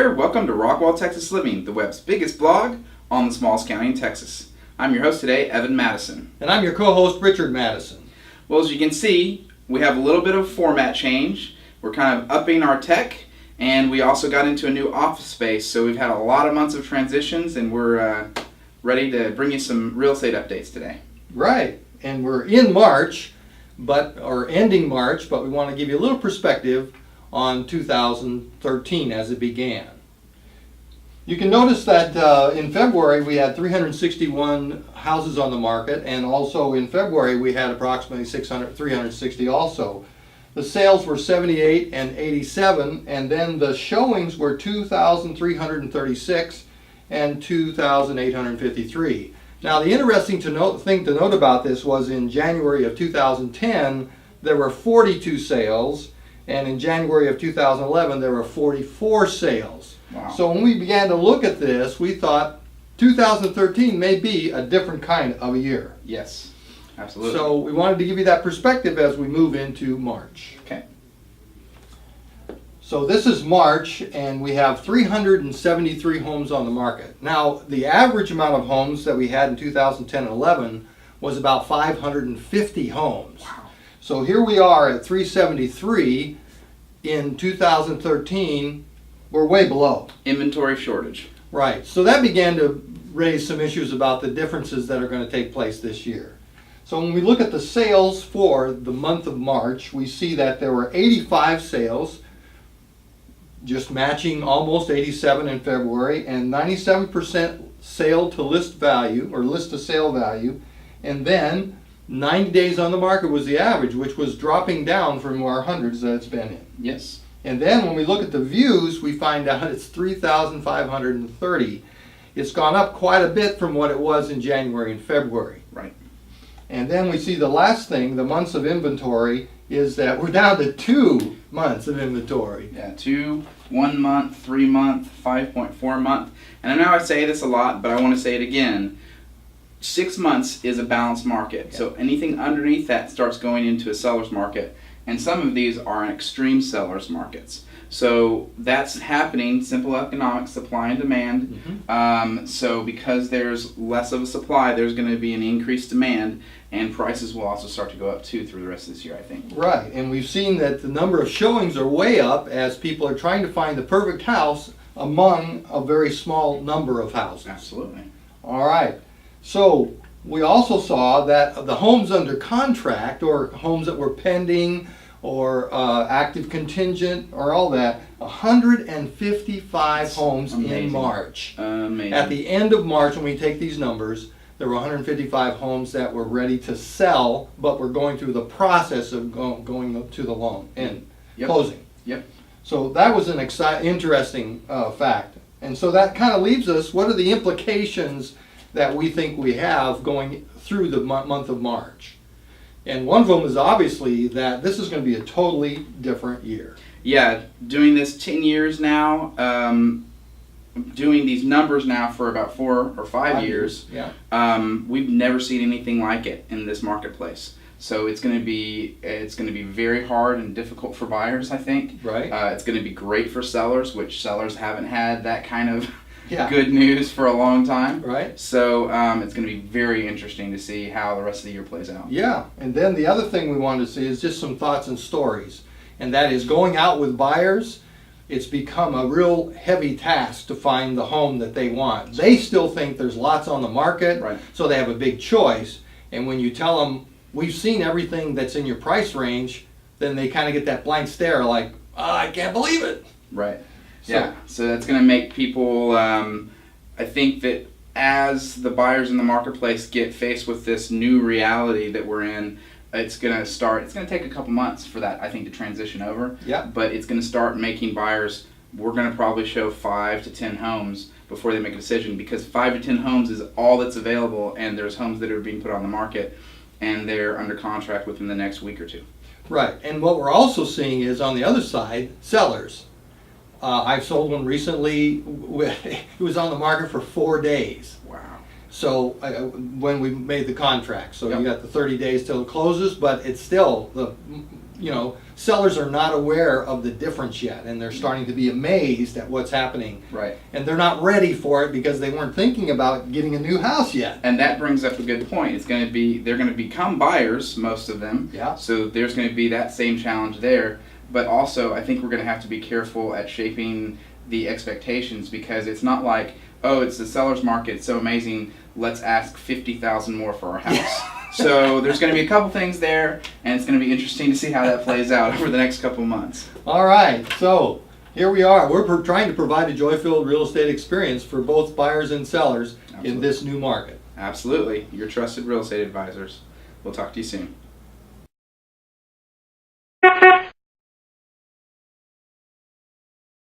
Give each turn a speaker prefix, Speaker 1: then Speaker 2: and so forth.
Speaker 1: there, welcome to Rockwall, Texas Living, the web's biggest blog on the smallest county in Texas. I'm your host today, Evan Matteson.
Speaker 2: And I'm your co-host, Richard Matteson.
Speaker 1: Well, as you can see, we have a little bit of format change. We're kind of upping our tech, and we also got into a new office space, so we've had a lot of months of transitions, and we're ready to bring you some real estate updates today.
Speaker 2: Right, and we're in March, or ending March, but we want to give you a little perspective on 2013 as it began. You can notice that in February we had 361 houses on the market, and also in February we had approximately 360 also. The sales were 78 and 87, and then the showings were 2,336 and 2,853. Now the interesting thing to note about this was in January of 2010 there were 42 sales, and in January of 2011 there were 44 sales.
Speaker 1: Wow.
Speaker 2: So when we began to look at this, we thought 2013 may be a different kind of a year.
Speaker 1: Yes, absolutely.
Speaker 2: So we wanted to give you that perspective as we move into March.
Speaker 1: Okay.
Speaker 2: So this is March, and we have 373 homes on the market. Now, the average amount of homes that we had in 2010 and 11 was about 550 homes.
Speaker 1: Wow.
Speaker 2: So here we are at 373 in 2013. We're way below.
Speaker 1: Inventory shortage.
Speaker 2: Right. So that began to raise some issues about the differences that are going to take place this year. So when we look at the sales for the month of March, we see that there were 85 sales, just matching almost 87 in February, and 97% sale to list value, or list to sale value, and then 90 days on the market was the average, which was dropping down from our hundreds that it's been in.
Speaker 1: Yes.
Speaker 2: And then when we look at the views, we find out it's 3,530. It's gone up quite a bit from what it was in January and February.
Speaker 1: Right.
Speaker 2: And then we see the last thing, the months of inventory, is that we're down to 2 months of inventory.
Speaker 1: Yeah, 2, 1 month, 3 month, 5.4 month. And I know I say this a lot, but I want to say it again. 6 months is a balanced market.
Speaker 2: Yeah.
Speaker 1: So anything underneath that starts going into a seller's market. And some of these are extreme seller's markets. So that's happening, simple economics, supply and demand.
Speaker 2: Mm-hmm.
Speaker 1: So because there's less of a supply, there's going to be an increased demand, and prices will also start to go up too through the rest of this year, I think.
Speaker 2: Right, and we've seen that the number of showings are way up as people are trying to find the perfect house among a very small number of houses.
Speaker 1: Absolutely.
Speaker 2: All right, so we also saw that the homes under contract, or homes that were pending, or active contingent, or all that, 155 homes
Speaker 1: amazing.
Speaker 2: in March.
Speaker 1: Amazing.
Speaker 2: At the end of March, when we take these numbers, there were 155 homes that were ready to sell, but were going through the process of going up to the loan and closing.
Speaker 1: Yep.
Speaker 2: So that was an interesting fact. And so that kind of leaves us, what are the implications that we think we have going through the month of March? And one of them is obviously that this is going to be a totally different year.
Speaker 1: Yeah, doing this 10 years now, doing these numbers now for about 4 or 5 years,
Speaker 2: Yeah.
Speaker 1: We've never seen anything like it in this marketplace. So it's going to be very hard and difficult for buyers, I think.
Speaker 2: Right.
Speaker 1: It's going to be great for sellers, which sellers haven't had that kind of
Speaker 2: Yeah.
Speaker 1: good news for a long time.
Speaker 2: Right.
Speaker 1: So it's going to be very interesting to see how the rest of the year plays out.
Speaker 2: Yeah, and then the other thing we wanted to see is just some thoughts and stories. And that is going out with buyers, it's become a real heavy task to find the home that they want. They still think there's lots on the market,
Speaker 1: Right.
Speaker 2: so they have a big choice. And when you tell them, we've seen everything that's in your price range, then they kind of get that blank stare like, I can't believe it.
Speaker 1: Right.
Speaker 2: So-
Speaker 1: Yeah. So that's going to make people, I think that as the buyers in the marketplace get faced with this new reality that we're in, it's going to take a couple months for that, I think, to transition over.
Speaker 2: Yeah.
Speaker 1: But it's going to start making buyers, we're going to probably show 5 to 10 homes before they make a decision, because 5 to 10 homes is all that's available, and there's homes that are being put on the market and they're under contract within the next week or two.
Speaker 2: Right, and what we're also seeing is on the other side, sellers. I've sold one recently, it was on the market for 4 days.
Speaker 1: Wow.
Speaker 2: So when we made the contract, so
Speaker 1: Yep.
Speaker 2: you got the 30 days till it closes, but it's still sellers are not aware of the difference yet, and they're starting to be amazed at what's happening.
Speaker 1: Right.
Speaker 2: And they're not ready for it because they weren't thinking about getting a new house yet.
Speaker 1: And that brings up a good point. They're going to become buyers, most of them.
Speaker 2: Yeah.
Speaker 1: So there's going to be that same challenge there. But also, I think we're going to have to be careful at shaping the expectations, because it's not like, oh, it's the seller's market, it's so amazing, let's ask $50,000 more for our house. So there's going to be a couple things there, and it's going to be interesting to see how that plays out over the next couple months.
Speaker 2: All right, so here we are. We're trying to provide a joy-filled real estate experience for both buyers and sellers in this new market.
Speaker 1: Absolutely. Your trusted real estate advisors. We'll talk to you soon.